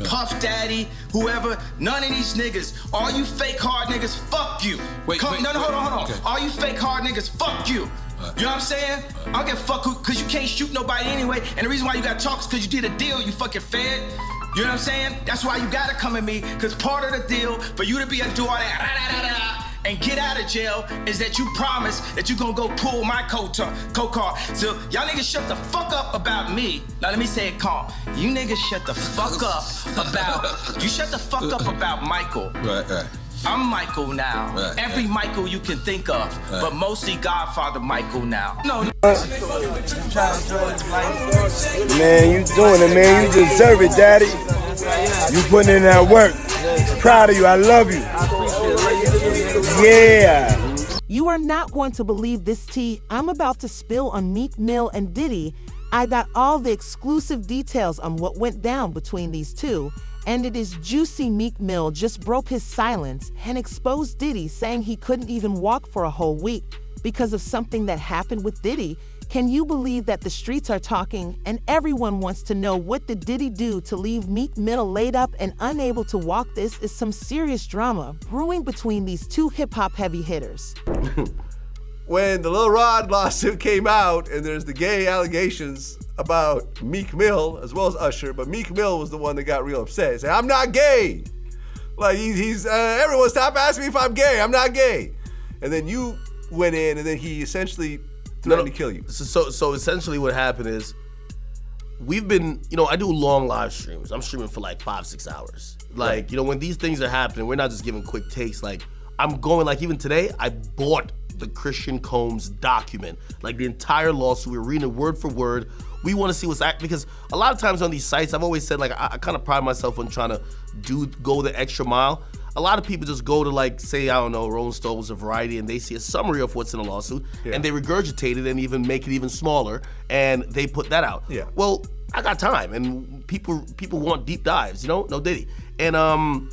Puff Daddy, whoever, none of these niggas. All you fake hard niggas, fuck you. Hold on. Okay. All you fake hard niggas, fuck you. You know what I'm saying? I don't give a fuck cause you can't shoot nobody anyway, and the reason why you gotta talk is cause you did a deal, you fucking fed. You know what I'm saying? That's why you gotta come at me, cause part of the deal for you to be able to do all that and get out of jail is that you promise that you gonna go pull my co-car. So y'all niggas shut the fuck up about me. Now let me say it calm. You niggas shut the fuck up about Michael. Right. I'm Michael now. Right. Every Michael you can think of, but mostly Godfather Michael now. No. Man, you doing it, man. You deserve it, Daddy. You putting in that work. Proud of you. I love you. Yeah. You are not going to believe this tea I'm about to spill on Meek Mill and Diddy. I got all the exclusive details on what went down between these two. And it is juicy. Meek Mill just broke his silence and exposed Diddy, saying he couldn't even walk for a whole week because of something that happened with Diddy. Can you believe that the streets are talking and everyone wants to know what did Diddy do to leave Meek Mill laid up and unable to walk? This is some serious drama brewing between these two hip-hop heavy hitters. When the Lil Rod lawsuit came out and there's the gay allegations about Meek Mill as well as Usher, but Meek Mill was the one that got real upset. He said, I'm not gay. Like he's everyone stop asking me if I'm gay. I'm not gay. And then you went in and then he essentially threatened to kill you. So essentially what happened is we've been, I do long live streams. I'm streaming for like 5-6 hours. Like, when these things are happening, we're not just giving quick takes. Like I'm going, like even today, I bought the Christian Combs document, like the entire lawsuit. We're reading it word for word. We want to see what's because a lot of times on these sites, I've always said like I kind of pride myself on trying to go the extra mile. A lot of people just go to like, say, I don't know, Rolling Stones or Variety, and they see a summary of what's in the lawsuit, and they regurgitate it and even make it even smaller, and they put that out. Yeah. Well, I got time, and people want deep dives, No Diddy, and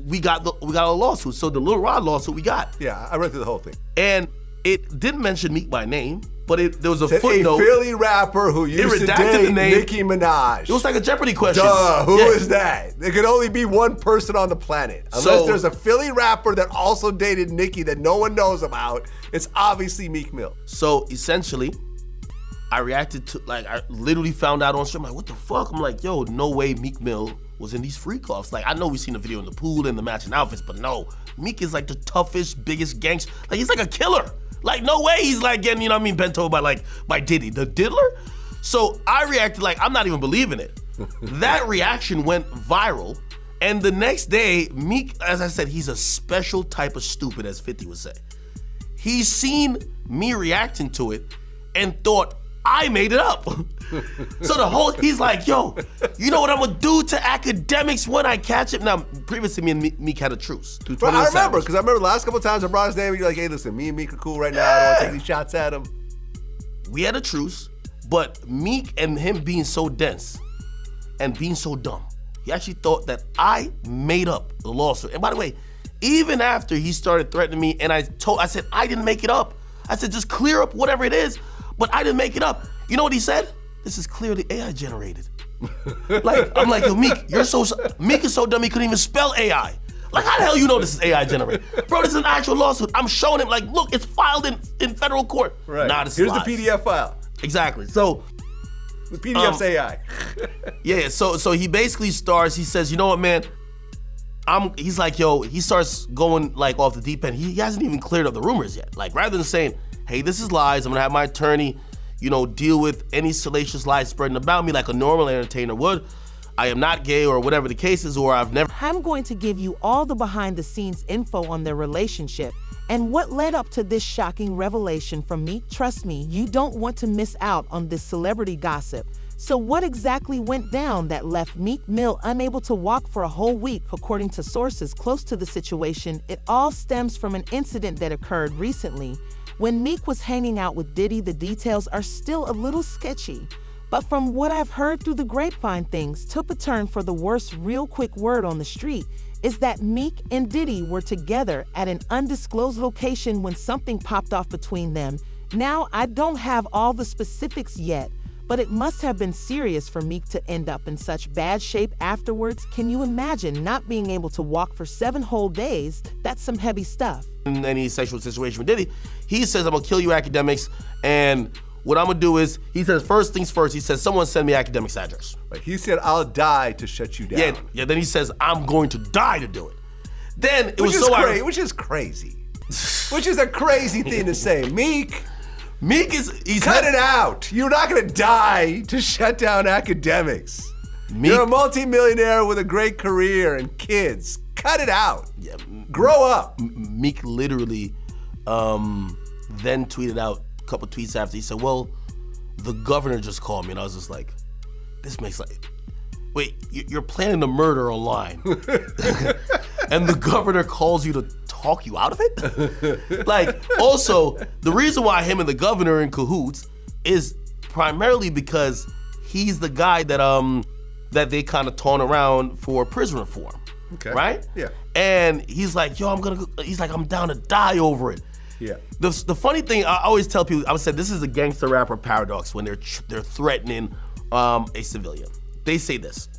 we got a lawsuit. So the Lil Rod lawsuit we got. Yeah, I read through the whole thing, and it didn't mention Meek by name. But there was a footnote. A Philly rapper who used to date Nicki Minaj. It was like a Jeopardy question. Duh, who is that? There could only be one person on the planet. Unless there's a Philly rapper that also dated Nicki that no one knows about, it's obviously Meek Mill. So essentially, I reacted to, I literally found out on stream, what the fuck? I'm like, yo, no way Meek Mill was in these freak-offs. I know we've seen the video in the pool and the matching outfits, but no, Meek is like the toughest, biggest gangster. He's like a killer. No way he's getting, bent over by Diddy, the diddler. So I reacted I'm not even believing it. That reaction went viral. And the next day, Meek, as I said, he's a special type of stupid, as 50 would say. He's seen me reacting to it and thought I made it up. So he's like, yo, you know what I'm gonna do to academics when I catch it? Now, previously me and Meek had a truce. But I remember, because I remember the last couple of times I brought his name, you're like, hey, listen, me and Meek are cool right now. I don't want to take these shots at him. We had a truce, but Meek and him being so dense and being so dumb, he actually thought that I made up the lawsuit. And by the way, even after he started threatening me and I said, I didn't make it up. I said, just clear up whatever it is, but I didn't make it up. You know what he said? This is clearly AI generated. I'm like, yo, Meek, Meek is so dumb he couldn't even spell AI. How the hell you know this is AI generated? Bro, this is an actual lawsuit. I'm showing him, look, it's filed in federal court. Right. Nah, this Here's lies. the PDF file. Exactly. So the PDF's AI. Yeah, so he basically starts, he says, you know what, man? He's like, yo, he starts going off the deep end. He hasn't even cleared up the rumors yet. Rather than saying, hey, this is lies, I'm gonna have my attorney, deal with any salacious lies spreading about me like a normal entertainer would. I am not gay or whatever the case is, or I've never. I'm going to give you all the behind the scenes info on their relationship and what led up to this shocking revelation from Meek. Trust me, you don't want to miss out on this celebrity gossip. So what exactly went down that left Meek Mill unable to walk for a whole week? According to sources close to the situation, it all stems from an incident that occurred recently. When Meek was hanging out with Diddy, the details are still a little sketchy. But from what I've heard through the grapevine, things took a turn for the worse. Real quick word on the street is that Meek and Diddy were together at an undisclosed location when something popped off between them. Now, I don't have all the specifics yet, But it must have been serious for Meek to end up in such bad shape afterwards. Can you imagine not being able to walk for 7 whole days? That's some heavy stuff. In any sexual situation with Diddy, he says, I'm gonna kill you academics, and what I'm gonna do is, he says, first things first, he says, someone send me academics address. Right. He said, I'll die to shut you down. Yeah, then he says, I'm going to die to do it. Then it Which was so crazy. Which is crazy. Which is a crazy thing to say. Meek he's cut it out. You're not gonna die to shut down academics. You're a multimillionaire with a great career and kids. Cut it out. Yeah, grow up. Meek literally then tweeted out a couple tweets after. He said, well, the governor just called me. And I was just like, this makes like, wait, you're planning a murder online. And the governor calls you to talk you out of it? Like, also, the reason why him and the governor are in cahoots is primarily because he's the guy that that they kind of taunt around for prison reform. Okay. Right? Yeah. And he's like, yo, I'm down to die over it. Yeah. The funny thing, I always tell people, I would say this is a gangster rapper paradox when they're threatening a civilian. They say this,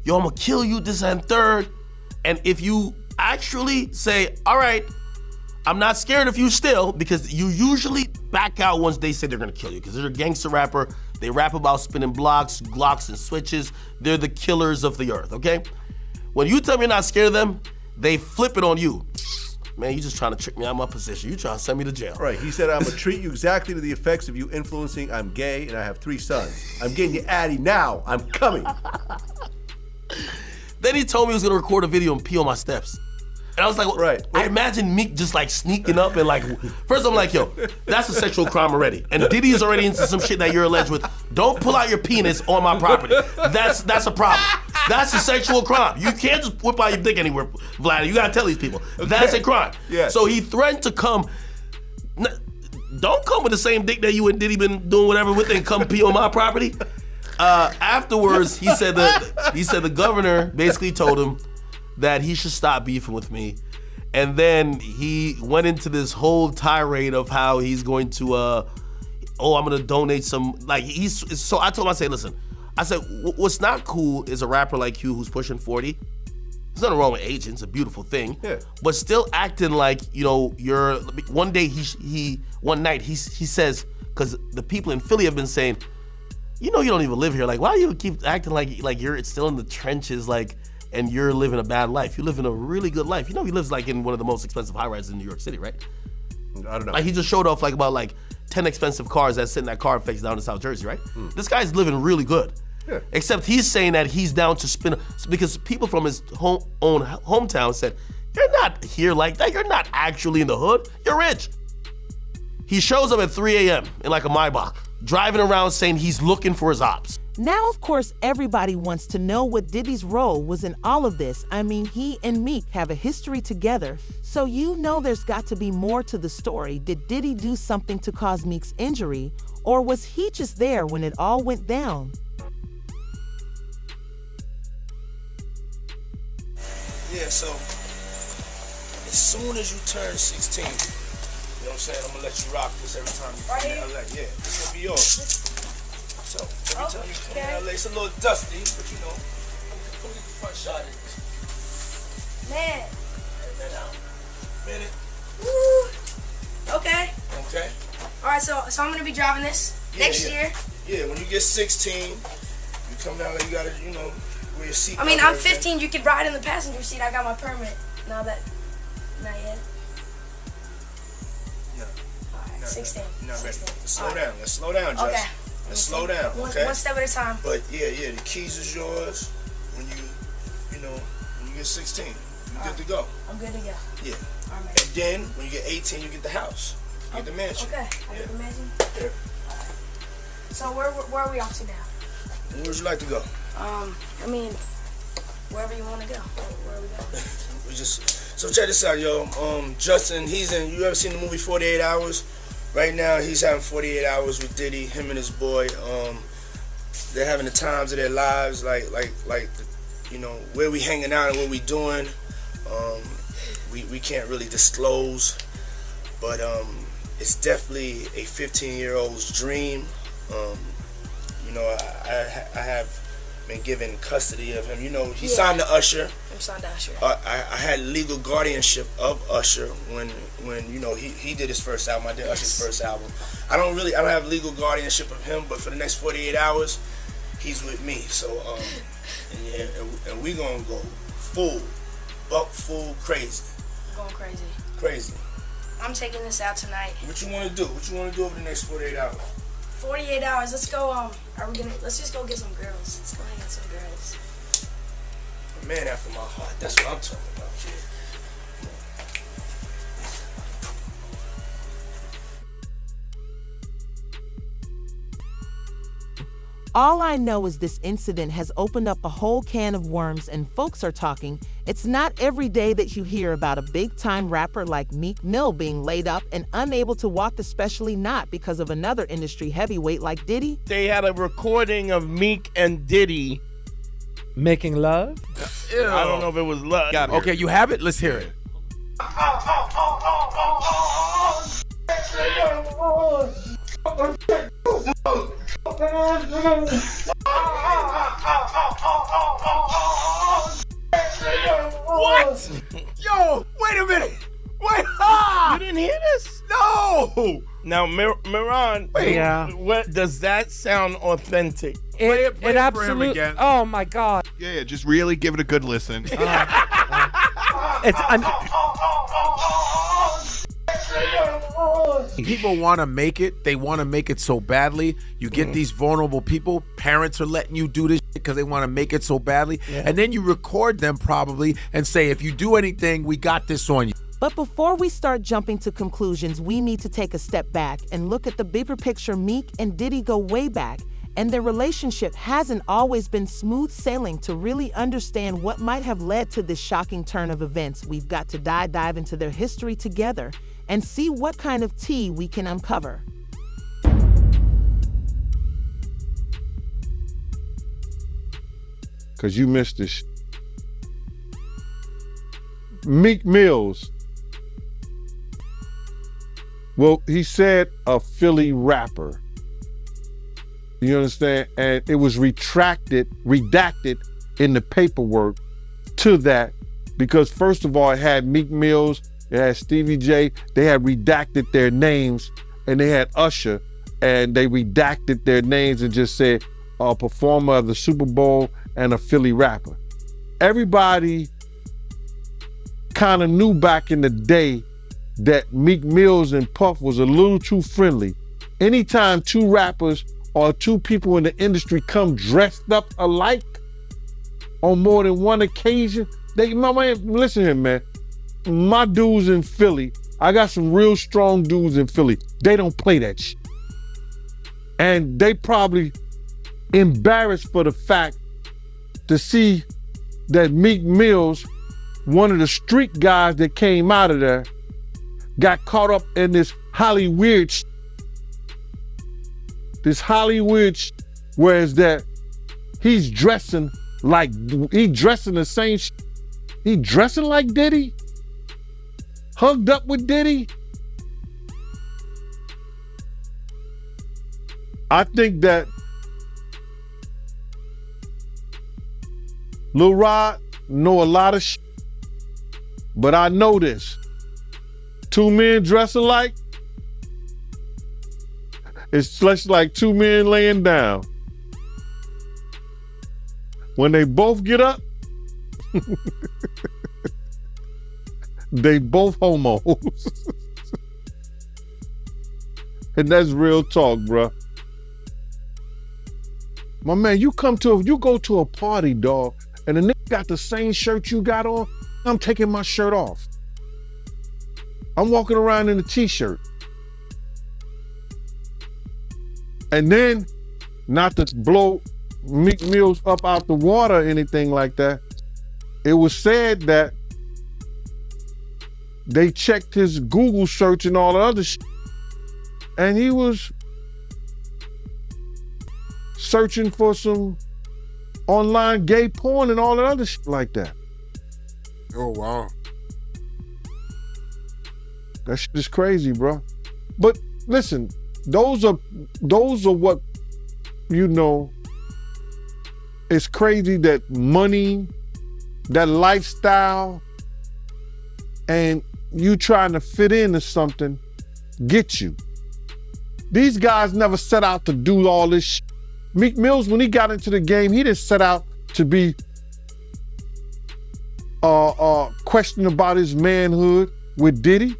yo, I'm gonna kill you, this and third. And if you actually say, all right, I'm not scared of you still, because you usually back out once they say they're gonna kill you, because they're a gangster rapper. They rap about spinning blocks, Glocks, and switches. They're the killers of the earth, okay? When you tell me you're not scared of them, they flip it on you. Man, you just trying to trick me out of my position. You trying to send me to jail. Right, he said, I'm gonna treat you exactly to the effects of you influencing. I'm gay and I have 3 sons. I'm getting you Addy now. I'm coming. Then he told me he was gonna record a video and pee on my steps. And I was like, well, right. I imagine Meek just like sneaking up and like, first I'm like, yo, that's a sexual crime already. And Diddy is already into some shit that you're alleged with. Don't pull out your penis on my property. That's a problem. That's a sexual crime. You can't just whip out your dick anywhere, Vlad. You gotta tell these people. That's a crime. Yeah. So he threatened to come. Don't come with the same dick that you and Diddy been doing whatever with and come pee on my property. Afterwards, he said the governor basically told him that he should stop beefing with me. And then he went into this whole tirade of how he's going to, I'm gonna donate some, like so I told him, I said, listen, I said, what's not cool is a rapper like you who's pushing 40. There's nothing wrong with age, it's a beautiful thing. Yeah. But still acting like, you're, one night he says, because the people in Philly have been saying, you don't even live here. Like, why do you keep acting like you're still in the trenches, like, and you're living a bad life? You live in a really good life. He lives like in one of the most expensive high-rises in New York City, right? I don't know. Like, he just showed off like about 10 expensive cars that sit in that car face down in South Jersey, right? This guy's living really good. Yeah. Except he's saying that he's down to spin, because people from his own hometown said, you're not here like that. You're not actually in the hood. You're rich. He shows up at 3 a.m. in like a Maybach, driving around saying he's looking for his ops. Now, of course, everybody wants to know what Diddy's role was in all of this. I mean, he and Meek have a history together, so there's got to be more to the story. Did Diddy do something to cause Meek's injury, or was he just there when it all went down? Yeah, so as soon as you turn 16, you know what I'm saying, I'm gonna let you rock this every time you come in LA. Yeah, this will be yours. So every time you come in LA, it's a little dusty, but let me get the front shot of this. Man. Minute. Woo. Okay. Okay. All right, so I'm gonna be driving this next year. Yeah, when you get 16, you come down there, you gotta, wear your seat. I mean, I'm 15. You could ride in the passenger seat. I got my permit. Not yet. No. All right, 16. You're not ready. 16. Let's slow down. Let's slow down, Jess. Okay. Let's slow down. Okay. One step at a time. But yeah, the keys is yours when you get 16. You're good to go. I'm good to go. Yeah. All right. And then when you get 18, you get the house. You get the mansion. Okay. I get the mansion. Yeah. So where are we off to now? Where would you like to go? I mean, wherever you want to go. Where are we going? So check this out, yo. Justin, you ever seen the movie 48 Hours? Right now, he's having 48 hours with Diddy, him and his boy. They're having the times of their lives, like where we hanging out and what we doing. We can't really disclose, but it's definitely a 15-year-old's dream. You know, I have been given custody of him. You know, he signed to Usher. I'm signed to Usher. I had legal guardianship of Usher when you know he did his first album. I did Usher's first album. I don't have legal guardianship of him, but for the next 48 hours, he's with me. So and we gonna go full crazy. Going crazy. Crazy. I'm taking this out tonight. What you wanna do? What you wanna do over the next 48 hours? 48 hours. Let's go. Let's just go get some girls. Let's go hang out with some girls. A man after my heart. That's what I'm talking about, kid. All I know is this incident has opened up a whole can of worms and folks are talking. It's not every day that you hear about a big-time rapper like Meek Mill being laid up and unable to walk, especially not because of another industry heavyweight like Diddy. They had a recording of Meek and Diddy making love? I don't know if it was love. Okay, you have it? Let's hear it. What? Yo, wait a minute. Wait. You didn't hear this? No. Now, Miran, what does that sound authentic? It absolutely. Oh my God. Yeah, just really give it a good listen. People want to make it. They want to make it so badly. You get these vulnerable people. Parents are letting you do this because they want to make it so badly. Yeah. And then you record them probably and say, if you do anything, we got this on you. But before we start jumping to conclusions, we need to take a step back and look at the bigger picture. Meek and Diddy go way back, and their relationship hasn't always been smooth sailing. To really understand what might have led to this shocking turn of events, we've got to dive into their history together and see what kind of tea we can uncover. Because you missed this. Meek Mills. Well, he said a Philly rapper. You understand? And it was redacted in the paperwork to that because first of all, it had Meek Mills, it had Stevie J, they had redacted their names, and they had Usher, and they redacted their names and just said a performer of the Super Bowl and a Philly rapper. Everybody kind of knew back in the day that Meek Mills and Puff was a little too friendly. Anytime two rappers or two people in the industry come dressed up alike on more than one occasion, listen here, man. My dudes in Philly, I got some real strong dudes in Philly. They don't play that shit. And they probably embarrassed for the fact to see that Meek Mills, one of the street guys that came out of there, got caught up in this Hollywood whereas that he's dressing the same he dressing like Diddy, hugged up with Diddy. I think that Lil Rod know a lot of shit, but I know this. Two men dress alike, it's just like two men laying down. When they both get up, they both homos. And that's real talk, bruh. My man, you go to a party, dog, and the nigga got the same shirt you got on, I'm taking my shirt off. I'm walking around in a t-shirt. And then, not to blow Meek Mills up out the water or anything like that, it was said that they checked his Google search and all the other shit, and he was searching for some online gay porn and all that other shit like that. Oh, wow. That shit is crazy, bro. But listen, those are what you know, it's crazy that money, that lifestyle, and you trying to fit into something get you. These guys never set out to do all this shit. Meek Mills, when he got into the game, he didn't set out to be questioning about his manhood with Diddy.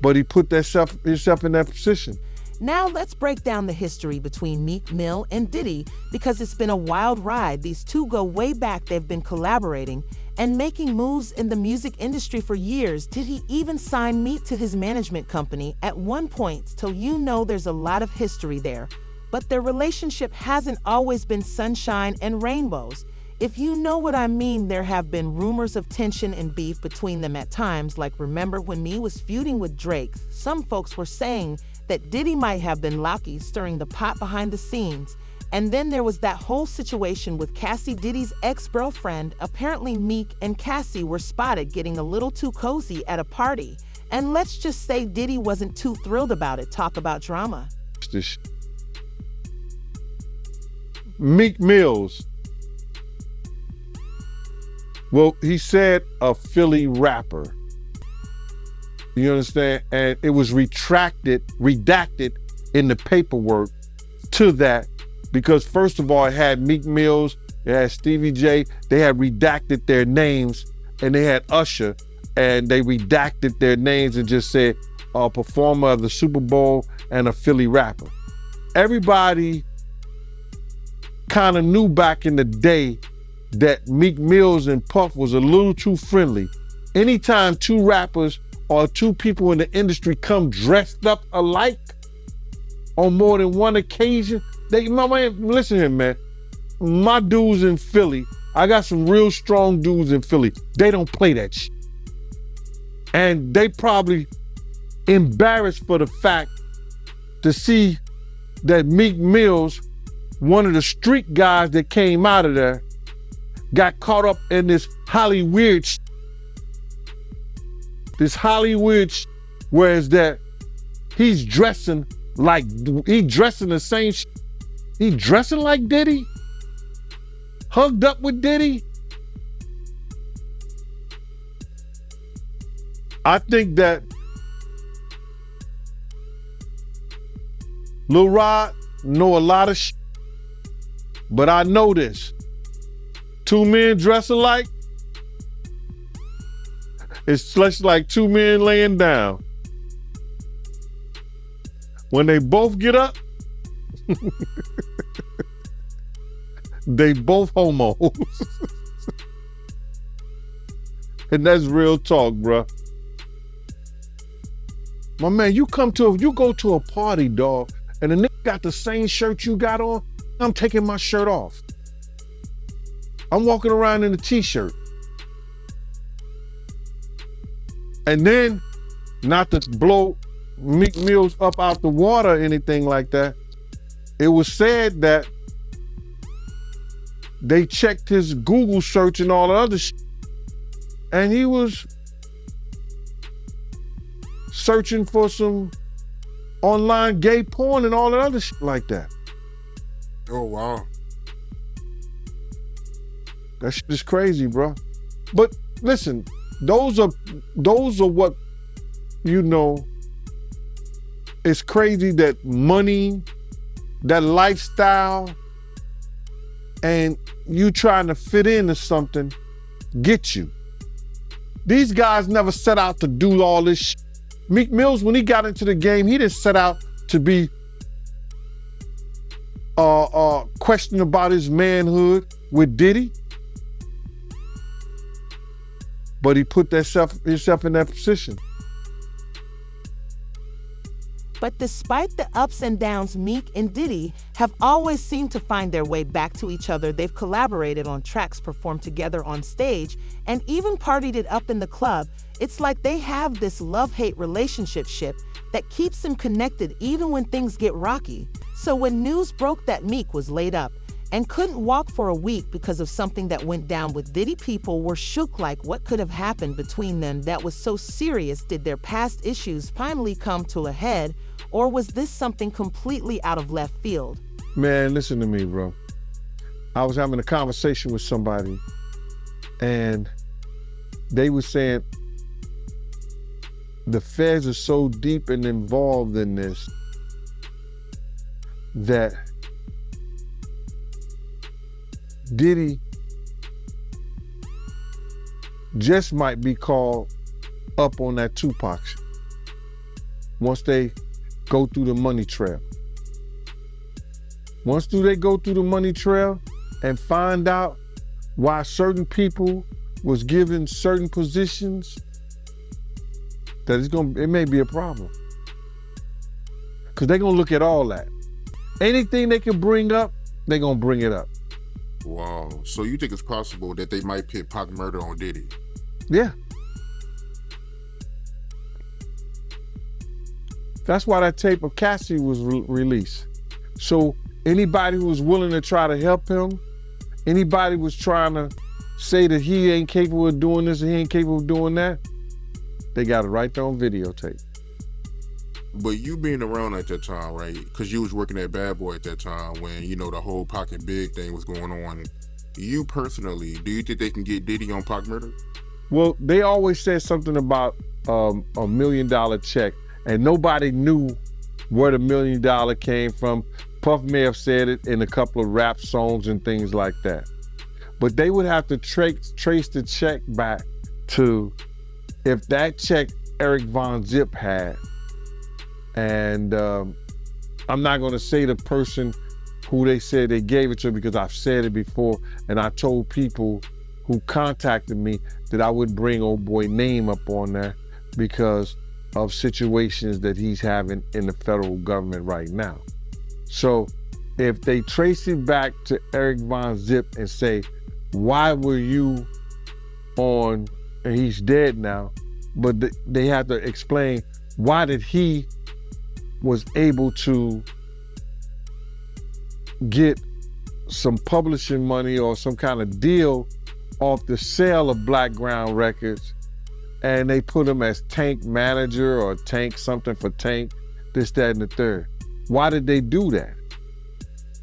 But he put himself in that position. Now let's break down the history between Meek Mill and Diddy, because it's been a wild ride. These two go way back. They've been collaborating and making moves in the music industry for years. Diddy even signed Meek to his management company at one point, so you know there's a lot of history there. But their relationship hasn't always been sunshine and rainbows. If you know what I mean, there have been rumors of tension and beef between them at times. Like, remember when Meek was feuding with Drake? Some folks were saying that Diddy might have been Locky, stirring the pot behind the scenes. And then there was that whole situation with Cassie, Diddy's ex-girlfriend. Apparently Meek and Cassie were spotted getting a little too cozy at a party. And let's just say Diddy wasn't too thrilled about it. Talk about drama. Meek Mills, well, he said a Philly rapper. You understand? And it was redacted in the paperwork to that, because first of all, it had Meek Mills, it had Stevie J, they had redacted their names, and they had Usher, and they redacted their names and just said a performer of the Super Bowl and a Philly rapper. Everybody kind of knew back in the day that Meek Mills and Puff was a little too friendly. Anytime two rappers or two people in the industry come dressed up alike on more than one occasion, listen here, man. My dudes in Philly, I got some real strong dudes in Philly. They don't play that shit. And they probably embarrassed for the fact to see that Meek Mills, one of the street guys that came out of there, got caught up in this Hollywood shit. This Hollywood shit, whereas that he's dressing the same shit. He dressing like Diddy? Hugged up with Diddy? I think that Lil Rod know a lot of shit, but I know this. Two men dress alike, it's just like two men laying down. When they both get up, they both homos. And that's real talk, bruh. My man, you go to a party, dog, and the nigga got the same shirt you got on, I'm taking my shirt off. I'm walking around in a t-shirt. And then, not to blow Meek Mills up out the water or anything like that, it was said that they checked his Google search and all the other shit, and he was searching for some online gay porn and all the other shit like that. Oh, wow. That shit is crazy, bro. But listen, those are what, you know, it's crazy that money, that lifestyle, and you trying to fit into something get you. These guys never set out to do all this shit. Meek Mills, when he got into the game, he didn't set out to be questioning about his manhood with Diddy. But he put himself in that position. But despite the ups and downs, Meek and Diddy have always seemed to find their way back to each other. They've collaborated on tracks, performed together on stage, and even partied it up in the club. It's like they have this love-hate relationship that keeps them connected even when things get rocky. So when news broke that Meek was laid up and couldn't walk for a week because of something that went down with Diddy. People were shook, like what could have happened between them that was so serious. Did their past issues finally come to a head, or was this something completely out of left field? Man, listen to me, bro. I was having a conversation with somebody, and they were saying the feds are so deep and involved in this that Diddy just might be called up on that Tupac shit once they go through the money trail. Once they go through the money trail and find out why certain people was given certain positions, that it may be a problem. Because they're gonna look at all that. Anything they can bring up, they're gonna bring it up. Wow. So you think it's possible that they might pit Pac murder on Diddy? Yeah. That's why that tape of Cassie was released. So anybody who was willing to try to help him, anybody was trying to say that he ain't capable of doing this and he ain't capable of doing that, they got it right there on videotape. But you being around at that time, right? Because you was working at Bad Boy at that time when, you know, the whole Pocket Big thing was going on. You personally, do you think they can get Diddy on Pac murder? Well, they always said something about a $1 million check, and nobody knew where the $1 million came from. Puff may have said it in a couple of rap songs and things like that. But they would have to trace the check back to if that check Eric Von Zip had. And I'm not gonna say the person who they said they gave it to because I've said it before, and I told people who contacted me that I wouldn't bring old boy name up on there because of situations that he's having in the federal government right now. So if they trace it back to Eric Von Zip and say, why were you on, and he's dead now, but they have to explain why did he was able to get some publishing money or some kind of deal off the sale of Black Ground Records, and they put him as Tank manager or Tank something for Tank, this, that, and the third. Why did they do that?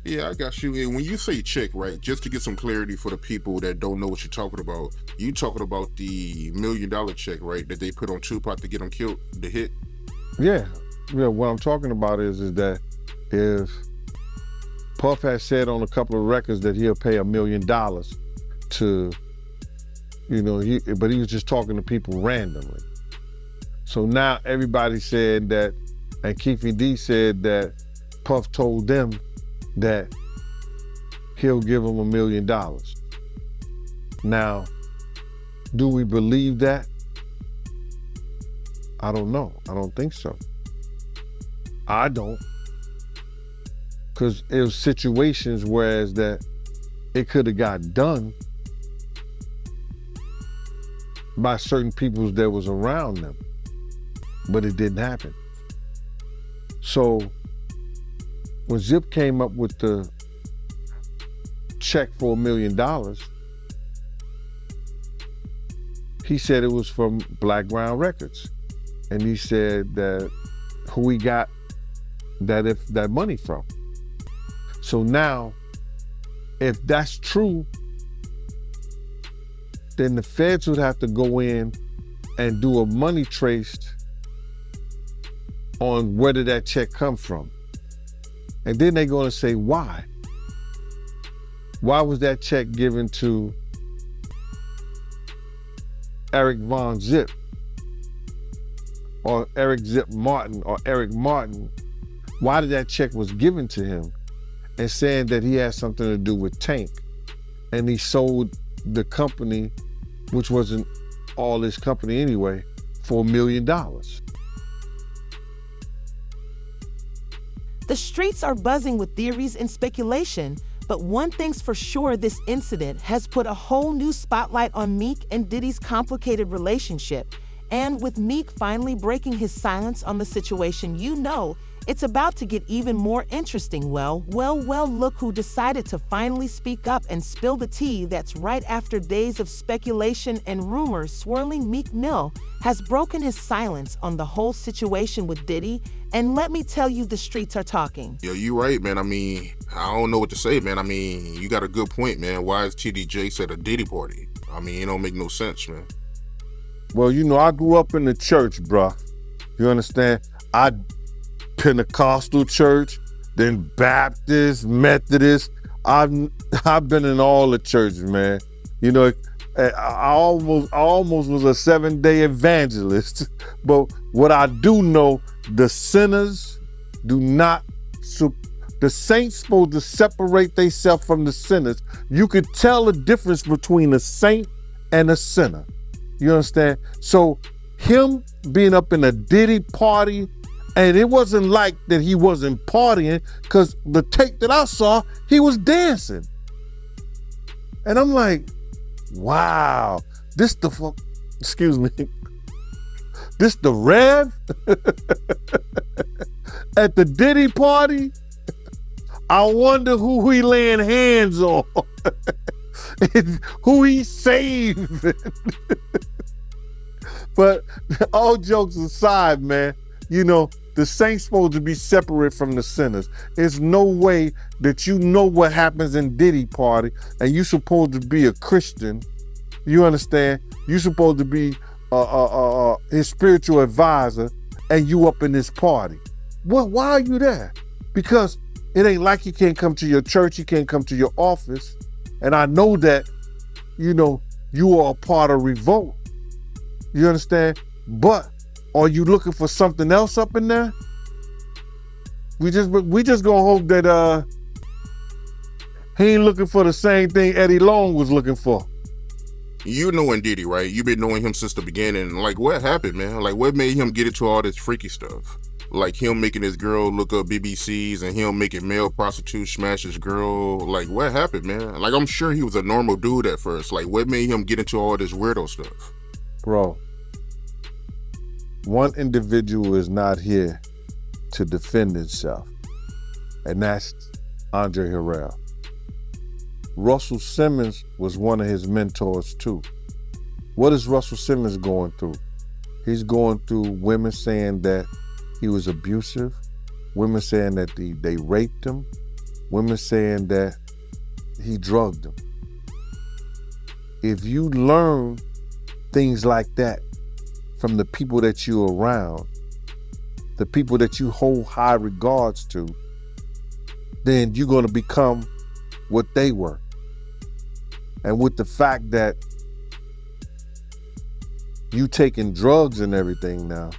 Yeah, I got you. And when you say check, right, just to get some clarity for the people that don't know what you're talking about, you talking about the $1 million check, right, that they put on Tupac to get him killed, the hit? Yeah. Yeah, what I'm talking about is that if Puff has said on a couple of records that he'll pay $1 million to, you know, but he was just talking to people randomly. So now everybody said that, and Keefy D said that Puff told them that he'll give him $1 million. Now, do we believe that? I don't know. I don't think so. I don't. Because it was situations whereas that it could have got done by certain people that was around them, but it didn't happen. So when Zip came up with the check for $1 million, he said it was from Black Ground Records. And he said that who he got that money from. So now, if that's true, then the feds would have to go in and do a money trace on where did that check come from. And then they're gonna say, why? Why was that check given to Eric Von Zip or Eric Zip Martin or Eric Martin? Why did that check was given to him? And saying that he had something to do with Tank. And he sold the company, which wasn't all his company anyway, for $1 million. The streets are buzzing with theories and speculation, but one thing's for sure, this incident has put a whole new spotlight on Meek and Diddy's complicated relationship. And with Meek finally breaking his silence on the situation, you know It's about to get even more interesting. Well, look who decided to finally speak up and spill the tea. That's right, after days of speculation and rumors swirling, Meek Mill has broken his silence on the whole situation with Diddy. And let me tell you, the streets are talking. Yo, you right, man. I mean, I don't know what to say, man. I mean, you got a good point, man. Why is TD Jakes at a Diddy party? I mean, it don't make no sense, man. Well, you know, I grew up in the church, bruh. You understand? I Pentecostal church, then Baptist, Methodist. I've been in all the churches, man. You know, I almost was a 7-day evangelist. But what I do know, the sinners do not. The saints supposed to separate themselves from the sinners. You could tell the difference between a saint and a sinner. You understand? So him being up in a Diddy party, and it wasn't like that he wasn't partying, because the tape that I saw, he was dancing. And I'm like, wow, this the fuck, excuse me, this the Rev at the Diddy party? I wonder who he laying hands on, who he saved. But all jokes aside, man, you know, the saints supposed to be separate from the sinners. There's no way that you know what happens in Diddy party and you supposed to be a Christian. You understand? You supposed to be his spiritual advisor, and you up in this party. Well, why are you there? Because it ain't like you can't come to your church, you can't come to your office. And I know that, you know, you are a part of Revolt. You understand? But are you looking for something else up in there? We just gonna hope that he ain't looking for the same thing Eddie Long was looking for. You knowing Diddy, right? You been knowing him since the beginning. Like, what happened, man? Like, what made him get into all this freaky stuff? Like him making his girl look up BBCs and him making male prostitutes smash his girl. Like, what happened, man? Like, I'm sure he was a normal dude at first. Like, what made him get into all this weirdo stuff? Bro, one individual is not here to defend himself, and that's Andre Harrell. Russell Simmons was one of his mentors too. What is Russell Simmons going through? He's going through women saying that he was abusive, women saying that they raped him, women saying that he drugged them. If you learn things like that from the people that you're around, the people that you hold high regards to, then you're going to become what they were. And with the fact that you taking drugs and everything now.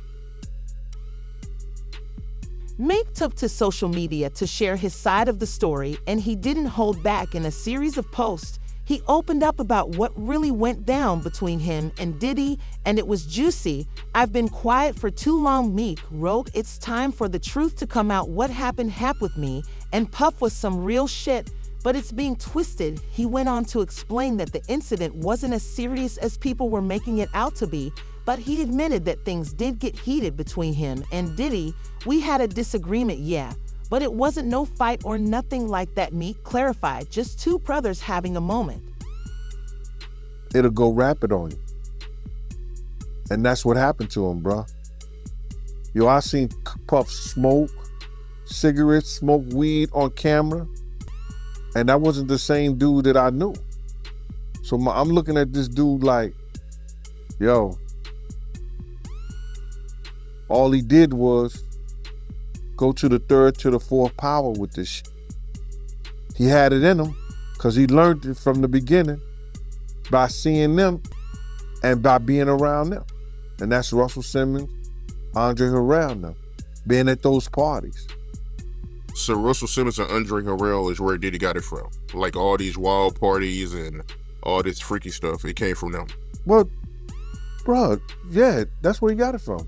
Meek took to social media to share his side of the story, and he didn't hold back. In a series of posts, he opened up about what really went down between him and Diddy, and it was juicy. "I've been quiet for too long," Meek wrote. "It's time for the truth to come out. What happened with me and Puff was some real shit, but it's being twisted." He went on to explain that the incident wasn't as serious as people were making it out to be, but he admitted that things did get heated between him and Diddy. "We had a disagreement, yeah, but it wasn't no fight or nothing like that," Meek clarified. "Just two brothers having a moment." It'll go rapid on you. And that's what happened to him, bro. Yo, I seen Puff smoke cigarettes, smoke weed on camera, and that wasn't the same dude that I knew. So I'm looking at this dude like, yo, all he did was go to the third to the fourth power with this shit. He had it in him because he learned it from the beginning by seeing them and by being around them. And that's Russell Simmons, Andre Harrell and them, being at those parties. So Russell Simmons and Andre Harrell is where Diddy got it from. Like all these wild parties and all this freaky stuff, it came from them. Well, bro, yeah, that's where he got it from.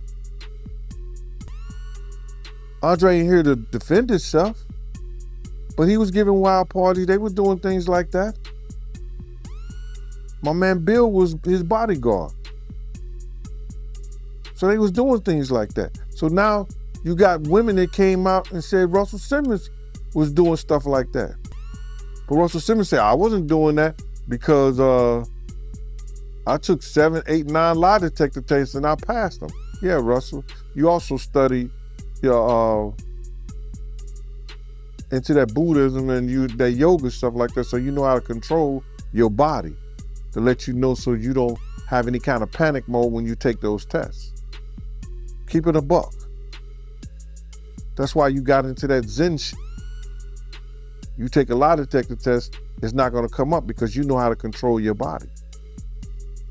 Andre ain't here to defend himself, but he was giving wild parties. They were doing things like that. My man Bill was his bodyguard. So they was doing things like that. So now you got women that came out and said Russell Simmons was doing stuff like that. But Russell Simmons said, I wasn't doing that because I took 7, 8, 9 lie detector tests and I passed them. Yeah, Russell, you also studied your into that Buddhism and that yoga stuff like that, so you know how to control your body to let you know so you don't have any kind of panic mode when you take those tests. Keep it a buck. That's why you got into that Zen shit. You take a lie detector test, it's not gonna come up because you know how to control your body.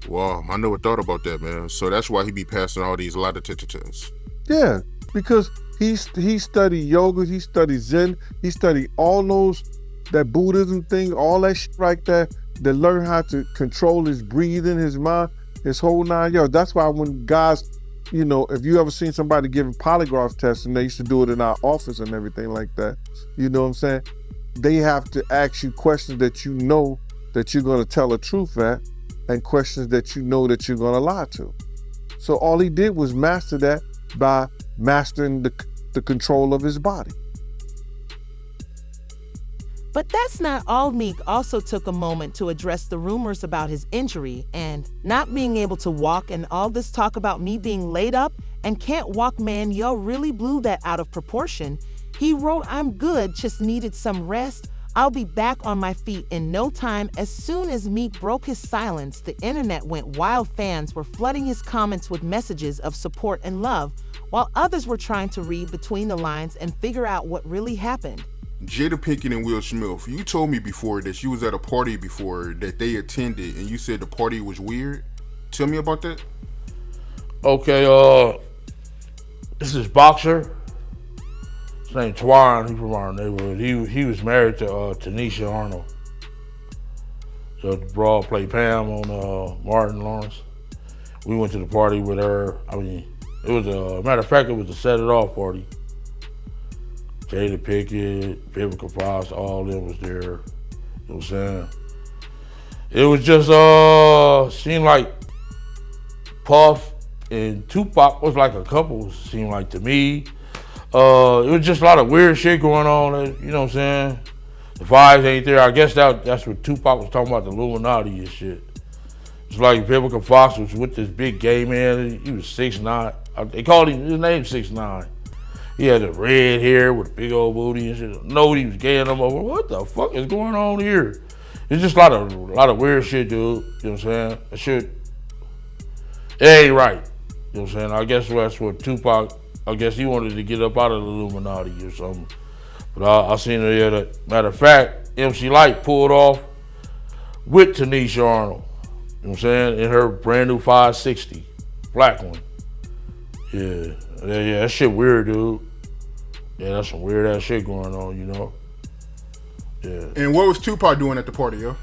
Wow, I never thought about that, man. So that's why he be passing all these lie detector tests. Yeah, because he studied yoga, he studied Zen, he studied all those, that Buddhism thing, all that shit right there, that learn how to control his breathing, his mind, his whole 9 yards. That's why when guys, you know, if you ever seen somebody giving polygraph tests, and they used to do it in our office and everything like that, you know what I'm saying? They have to ask you questions that you know that you're gonna tell the truth at, and questions that you know that you're gonna lie to. So all he did was master that by mastering the control of his body. But that's not all. Meek also took a moment to address the rumors about his injury and not being able to walk, and all this talk about me being laid up and can't walk, man, yo really blew that out of proportion. He wrote, I'm good, just needed some rest. I'll be back on my feet in no time. As soon as Meek broke his silence, the internet went wild. Fans were flooding his comments with messages of support and love, while others were trying to read between the lines and figure out what really happened. Jada Pinkett and Will Smith, you told me before that you was at a party before that they attended and you said the party was weird. Tell me about that. Okay, this is boxer. His name Twan. He's from our neighborhood. He was married to Tanisha Arnold. So the broad played Pam on Martin Lawrence. We went to the party with her. I mean, it was matter of fact, it was a set it off party. Jada Pinkett, Vivica Fox, all of them was there. You know what I'm saying? It was just seemed like Puff and Tupac was like a couple, seemed like to me. It was just a lot of weird shit going on, you know what I'm saying? The vibes ain't there. I guess that's what Tupac was talking about, the Illuminati and shit. It's like Vivica Fox was with this big gay man. He was 6'9". They called him, his name 6'9". He had the red hair with a big old booty and shit. Nobody was gay and I'm over. What the fuck is going on here? It's just a lot of weird shit, dude. You know what I'm saying? That shit, it ain't right. You know what I'm saying? I guess that's what Tupac, I guess he wanted to get up out of the Illuminati or something. But I seen her there. That, matter of fact, MC Lyte pulled off with Tanisha Arnold. You know what I'm saying? In her brand new 560, black one. Yeah, that shit weird, dude. Yeah, that's some weird ass shit going on, you know? Yeah. And what was Tupac doing at the party, yo?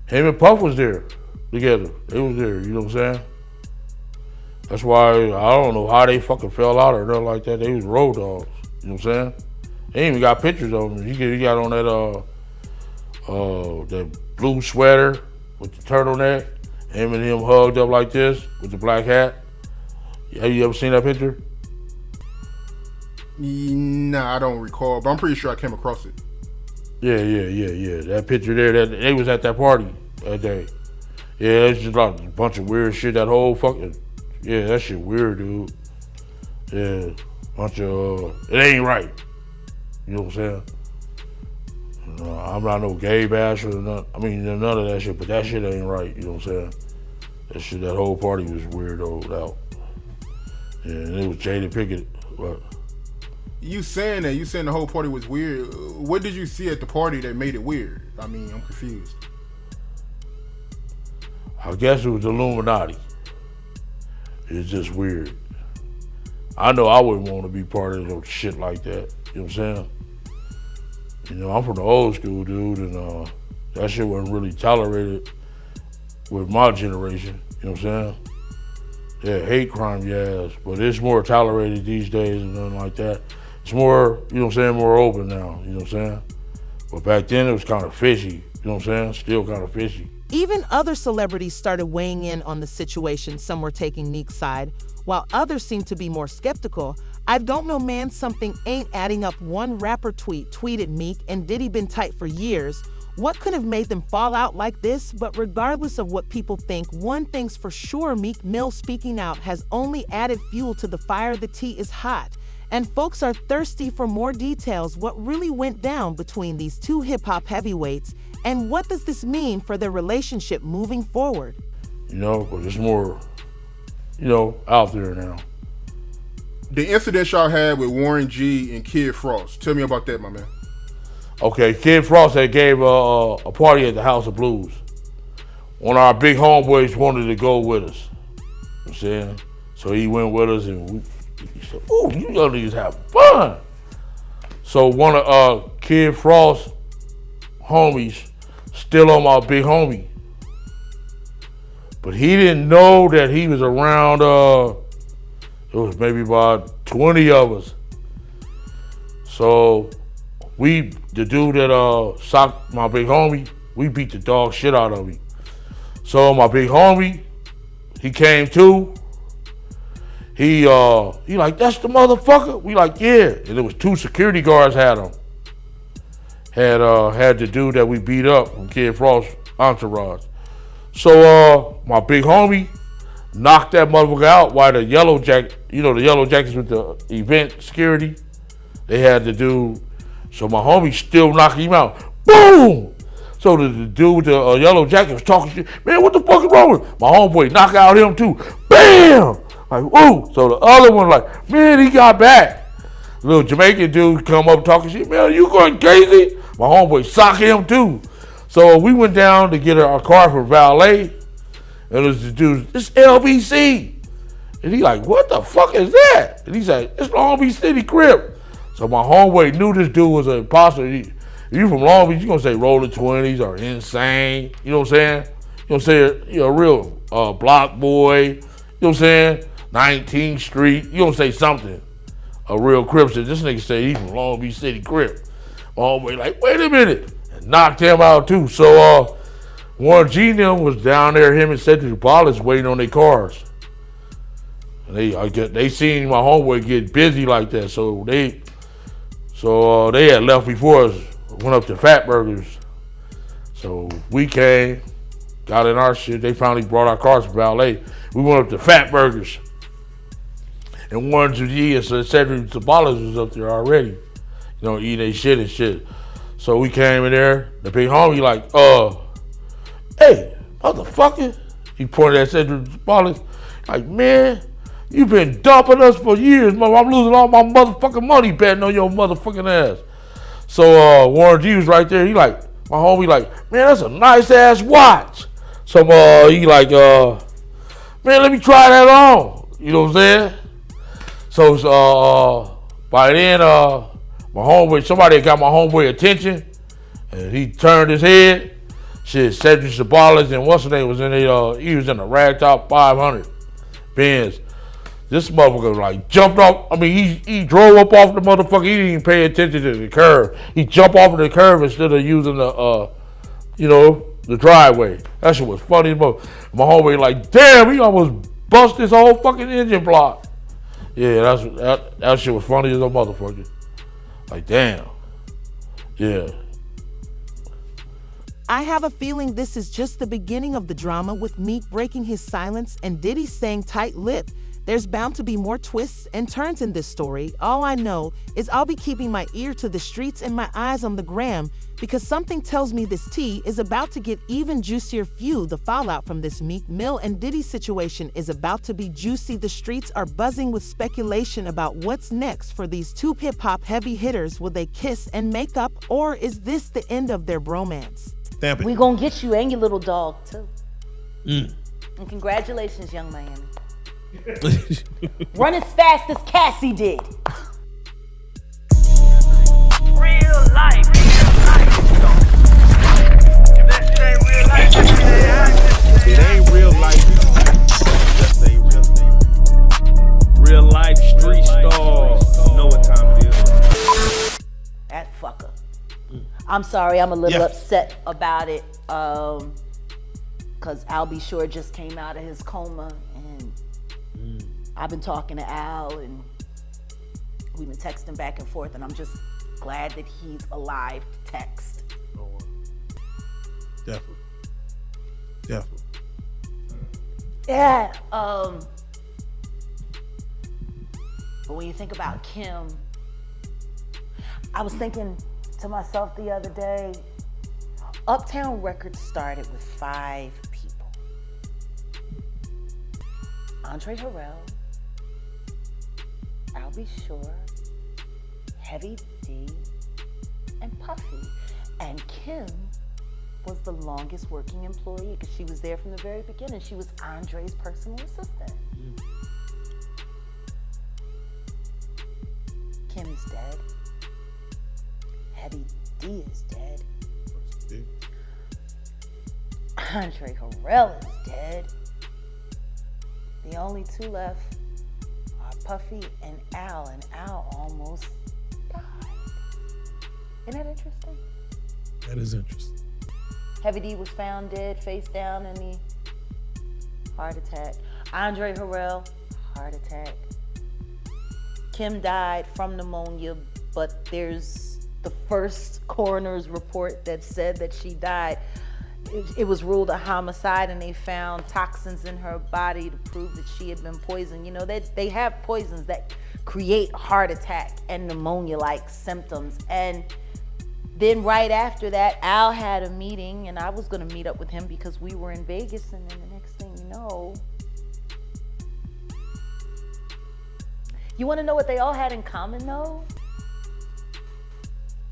Him and Puff was there together. They was there, you know what I'm saying? That's why I don't know how they fucking fell out or nothing like that. They was road dogs, you know what I'm saying? They even got pictures of them. He got on that blue sweater with the turtleneck. Him and him hugged up like this with the black hat. Have you ever seen that picture? Nah, I don't recall, but I'm pretty sure I came across it. Yeah. That picture there, they was at that party that day. Yeah, it's just like a bunch of weird shit. That whole fucking, yeah, that shit weird, dude. Yeah, bunch of, it ain't right. You know what I'm saying? I'm not no gay basher or nothing. I mean, none of that shit, but that shit ain't right. You know what I'm saying? That whole party was weirdoed out. Yeah, and it was Jada Pinkett. But You saying the whole party was weird. What did you see at the party that made it weird? I mean, I'm confused. I guess it was the Illuminati. It's just weird. I know I wouldn't want to be part of no shit like that. You know what I'm saying? You know, I'm from the old school, dude, and that shit wasn't really tolerated with my generation. You know what I'm saying? Yeah, hate crime, yes, but it's more tolerated these days and nothing like that. It's more, you know what I'm saying, more open now, you know what I'm saying? But back then it was kind of fishy, you know what I'm saying? Still kind of fishy. Even other celebrities started weighing in on the situation. Some were taking Meek's side, while others seemed to be more skeptical. I don't know, man, something ain't adding up. One rapper tweeted Meek and Diddy been tight for years. What could have made them fall out like this? But regardless of what people think, one thing's for sure, Meek Mill speaking out has only added fuel to the fire. The tea is hot, and folks are thirsty for more details. What really went down between these two hip-hop heavyweights, and what does this mean for their relationship moving forward? You know, but it's more, you know, out there now. The incident y'all had with Warren G and Kid Frost. Tell me about that, my man. Okay, Kid Frost had gave a party at the House of Blues. One of our big homeboys wanted to go with us. You know what I'm saying? So he went with us and he said, ooh, you young niggas have fun. So one of Kid Frost's homies still on my big homie. But he didn't know that he was around, it was maybe about 20 of us. So the dude that socked my big homie, we beat the dog shit out of him. So my big homie, he came to. He like, that's the motherfucker? We like, yeah. And there was 2 security guards had him. Had the dude that we beat up from Kid Frost entourage. So my big homie knocked that motherfucker out while the yellow jacket, you know, the yellow jackets with the event security, they had the dude. So my homie still knocking him out. Boom! So the dude with the yellow jacket was talking shit. Man, what the fuck is wrong with him? My homeboy knock out him too. Bam! Like, woo! So the other one like, man, he got back. Little Jamaican dude come up talking shit. Man, you going crazy? My homeboy sock him too. So we went down to get our car for valet. And it was the dude, it's LBC. And he like, what the fuck is that? And he said, it's Long Beach City Crip. So my homeboy knew this dude was an imposter. If you from Long Beach, you gonna say Rolling 20s or Insane. You know what I'm saying? You know what I'm saying? You know, real block boy. You know what I'm saying? 19th Street. You gonna say something. A real Crip. So this nigga say he from Long Beach City Crip. My homeboy like, wait a minute. And knocked him out too. So Warren G and them was down there, him and Cedric Wallace waiting on their cars. And they seen my homeboy get busy like that. So they had left before us, went up to Fat Burgers. So we came, got in our shit. They finally brought our cars for valet. We went up to Fat Burgers. And Warren G and Cedric Wallace was up there already, you know, eating their shit and shit. So we came in there. The big homie like, hey, motherfucker. He pointed at Cedric Wallace, like, man, you been dumping us for years, mother. I'm losing all my motherfucking money betting on your motherfucking ass. So Warren G was right there. He like, my homie like, man, that's a nice ass watch. So he like, man, let me try that on. You know what I'm saying? So by then, my homeboy, somebody got my homeboy attention, and he turned his head. Shit, Cedric Sabalas and what's his name was in it. He was in a ragtop 500 Benz. This motherfucker like jumped off. I mean, he drove up off the motherfucker. He didn't even pay attention to the curve. He jumped off of the curve instead of using the, you know, the driveway. That shit was funny as motherfucker. My homeboy like, damn, he almost bust his whole fucking engine block. Yeah, that shit was funny as a motherfucker. Like, damn. Yeah. I have a feeling this is just the beginning of the drama, with Meek breaking his silence and Diddy staying tight-lipped. There's bound to be more twists and turns in this story. All I know is I'll be keeping my ear to the streets and my eyes on the gram, because something tells me this tea is about to get even juicier. The fallout from this Meek Mill and Diddy situation is about to be juicy. The streets are buzzing with speculation about what's next for these two hip-hop heavy hitters. Will they kiss and make up, or is this the end of their bromance? Stamp it. We gonna get you and your little dog too. Mm. And congratulations, young man. Run as fast as Cassie did. Real life. If that shit ain't real life, it ain't real life. Just ain't real. Real life street stars. Know what time it is. That fucker. I'm sorry, I'm a little upset about it. Cause Al B. Sure just came out of his coma, and I've been talking to Al, and We've been texting back and forth, and I'm just glad that he's alive to text. Oh, wow. Definitely. Yeah. But when you think about Kim, I was thinking to myself the other day, Uptown Records started with 5 people. Andre Harrell, I'll Be Sure, Heavy D, and Puffy. And Kim was the longest working employee because she was there from the very beginning. She was Andre's personal assistant. Kim is dead. Heavy D is dead. Andre Harrell is dead. The only 2 left are Puffy and Al almost died. Isn't that interesting? That is interesting. Heavy D was found dead, face down in the heart attack. Andre Harrell, heart attack. Kim died from pneumonia, but there's the first coroner's report that said that she died. It was ruled a homicide, and they found toxins in her body to prove that she had been poisoned. You know, they have poisons that create heart attack and pneumonia-like symptoms. And then right after that, Al had a meeting, and I was gonna meet up with him because we were in Vegas, and then the next thing you know, you wanna know what they all had in common though?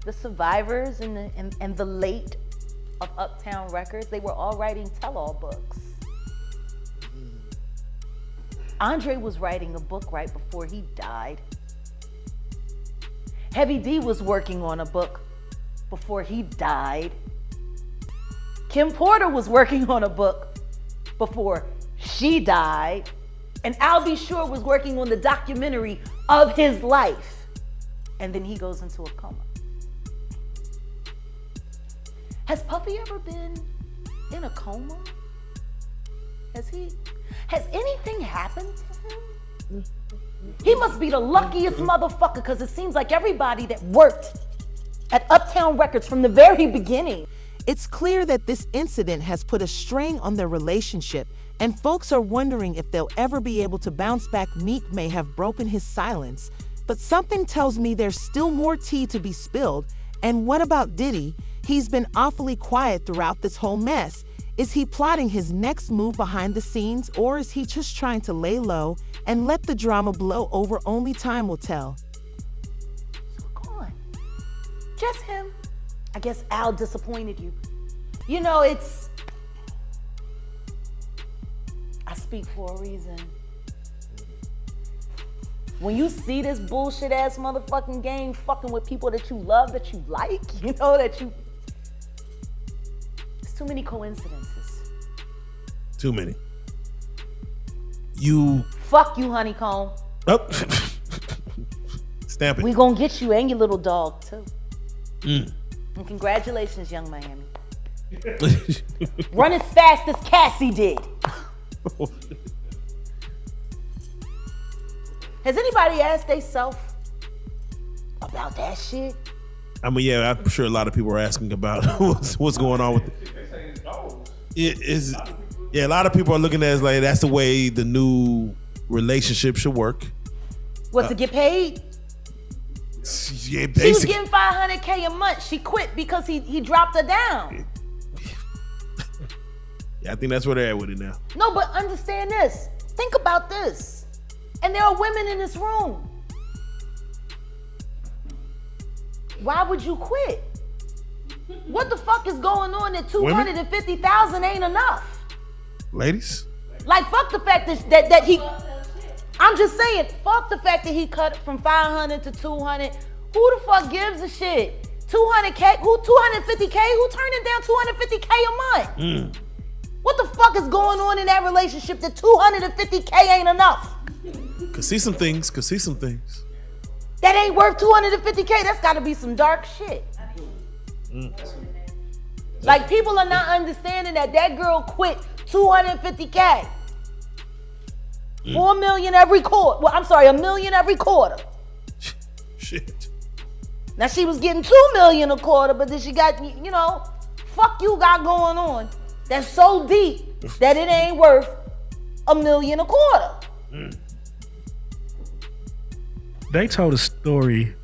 The survivors and the late of Uptown Records, they were all writing tell-all books. Andre was writing a book right before he died. Heavy D was working on a book before he died. Kim Porter was working on a book before she died. And Al B. Sure was working on the documentary of his life. And then he goes into a coma. Has Puffy ever been in a coma? Has anything happened to him? He must be the luckiest motherfucker, because it seems like everybody that worked at Uptown Records from the very beginning. It's clear that this incident has put a strain on their relationship, and folks are wondering if they'll ever be able to bounce back. Meek may have broken his silence, but something tells me there's still more tea to be spilled. And what about Diddy? He's been awfully quiet throughout this whole mess. Is he plotting his next move behind the scenes, or is he just trying to lay low and let the drama blow over? Only time will tell. Go on. Just him. I guess Al disappointed you. You know, I speak for a reason. When you see this bullshit ass motherfucking game fucking with people that you love, that you like, you know, it's too many coincidences. Too many. Fuck you, Honeycomb. Oh. Stamp it. We gonna get you and your little dog too. And congratulations, Young Miami. Run as fast as Cassie did. Has anybody asked theyself about that shit? I mean, yeah, I'm sure a lot of people are asking about what's going on with it. Yeah, a lot of people are looking at it as like that's the way the new relationship should work. What, to get paid? Yeah, she was getting $500K a month. She quit because he dropped her down. Yeah, I think that's where they're at with it now. No, but understand this. Think about this. And there are women in this room. Why would you quit? What the fuck is going on that $250,000 ain't enough? Ladies? Like, fuck the fact that he... I'm just saying, fuck the fact that he cut from 500 to 200. Who the fuck gives a shit? 200K? Who 250K? Who turning down 250K a month? What the fuck is going on in that relationship that 250K ain't enough? Could see some things. That ain't worth 250K. That's gotta be some dark shit. Like, people are not understanding that girl quit 250K. 4 million every quarter. Well, I'm sorry, $1 million every quarter. Shit. Now she was getting $2 million a quarter, but then she got, you know, fuck you got going on. That's so deep that it ain't worth $1 million a quarter. They told a story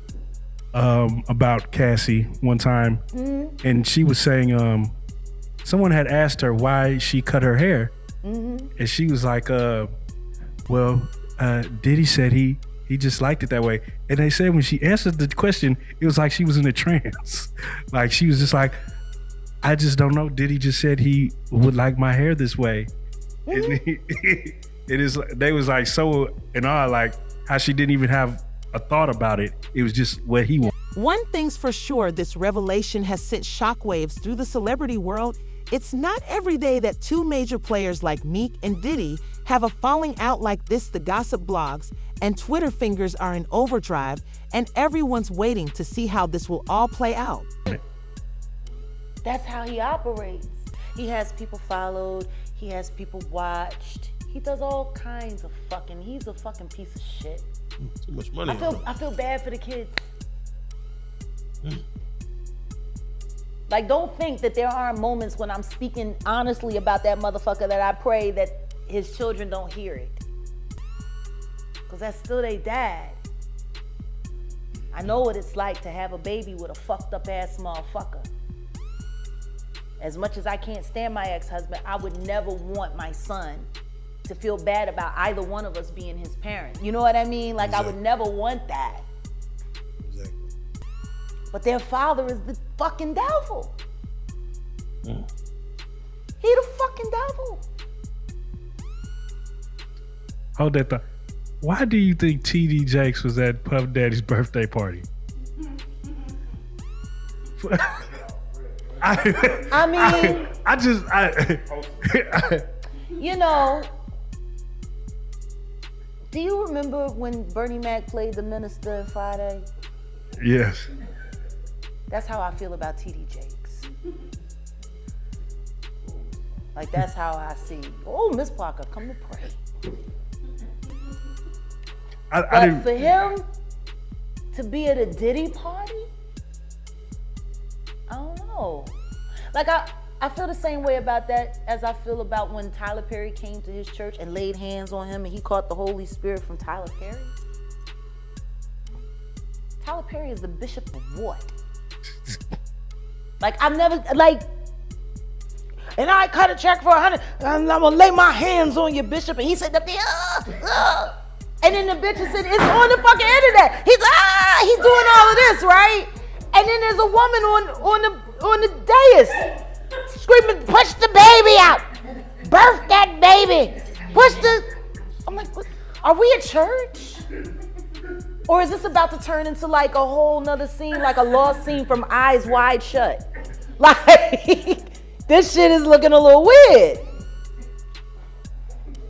about Cassie one time, and she was saying someone had asked her why she cut her hair, and she was like, well, Diddy said he just liked it that way. And they said when she answered the question, it was like she was in a trance. Like she was just like, I just don't know. Diddy just said he would like my hair this way. And they was like so in awe, like how she didn't even have a thought about it. It was just what he wanted. One thing's for sure, this revelation has sent shockwaves through the celebrity world. It's not every day that two major players like Meek and Diddy have a falling out like this. The gossip blogs and Twitter fingers are in overdrive, and everyone's waiting to see how this will all play out. That's how he operates. He has people followed. He has people watched. He does all kinds of fucking, he's a fucking piece of shit. Too much money. I feel bad for the kids. Like, don't think that there aren't moments when I'm speaking honestly about that motherfucker that I pray that his children don't hear it. Because that's still their dad. I know what it's like to have a baby with a fucked up ass motherfucker. As much as I can't stand my ex-husband, I would never want my son to feel bad about either one of us being his parent. You know what I mean? Like, exactly. I would never want that. Exactly. But their father is the fucking devil. He the fucking devil. Hold that thought. Why do you think TD Jakes was at Puff Daddy's birthday party? You know, do you remember when Bernie Mac played the minister in Friday? Yes. That's how I feel about TD Jakes. Like, that's how I see. Oh, Miss Parker, come to pray. But for him to be at a Diddy party, I don't know. Like, I feel the same way about that as I feel about when Tyler Perry came to his church and laid hands on him and he caught the Holy Spirit from Tyler Perry. Tyler Perry is the bishop of what? Like, I've never, like, and I cut a check for 100, and I'm gonna lay my hands on your bishop, and he said, and then the bitch said, it's on the fucking internet. He's doing all of this, right? And then there's a woman on the dais screaming, push the baby out, birth that baby, I'm like, what? Are we at church? Or is this about to turn into like a whole nother scene, like a lost scene from Eyes Wide Shut? Like, this shit is looking a little weird.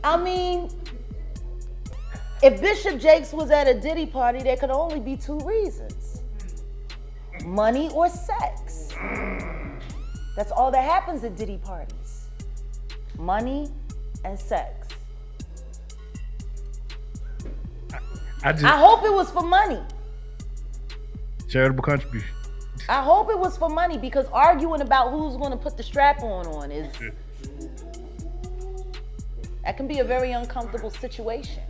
I mean, if Bishop Jakes was at a Diddy party, there could only be two reasons: money or sex. That's all that happens at Diddy parties. Money and sex. I hope it was for money. Charitable contribution. I hope it was for money, because arguing about who's going to put the strap on is, that can be a very uncomfortable situation.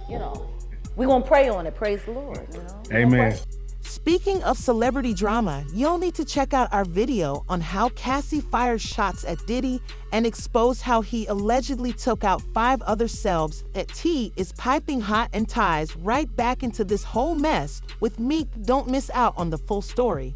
You know, we're going to pray on it. Praise the Lord, you know. Amen. Speaking of celebrity drama, you'll need to check out our video on how Cassie fired shots at Diddy and exposed how he allegedly took out 5 other celebs. That T is piping hot and ties right back into this whole mess with Meek. Don't miss out on the full story.